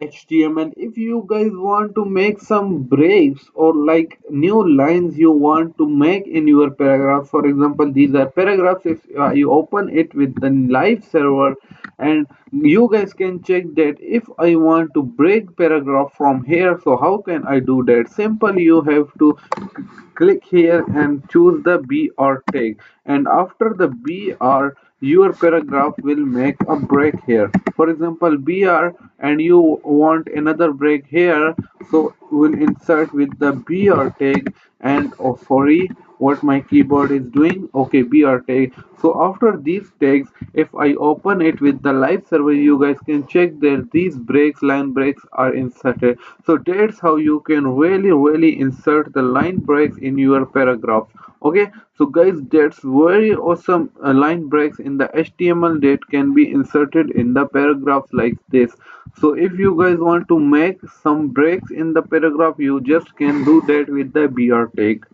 HTML. If you guys want to make some breaks or like new lines you want to make in your paragraph, for example, these are paragraphs. If you open it with the live server, and you guys can check that if I want to break paragraph from here, so how can I do that? Simple, you have to click here and choose the BR tag, and after the BR your paragraph will make a break here. For example, BR, and you want another break here, so we'll insert with the BR tag. And oh sorry, what my keyboard is doing, okay, BR tag. So after these tags, if I open it with the live server, you guys can check that these breaks, line breaks are inserted. So that's how you can really insert the line breaks in your paragraph. Okay, so guys, that's very awesome line breaks in the HTML that can be inserted in the paragraphs like this. So if you guys want to make some breaks in the paragraph, you just can do that with the BR tag.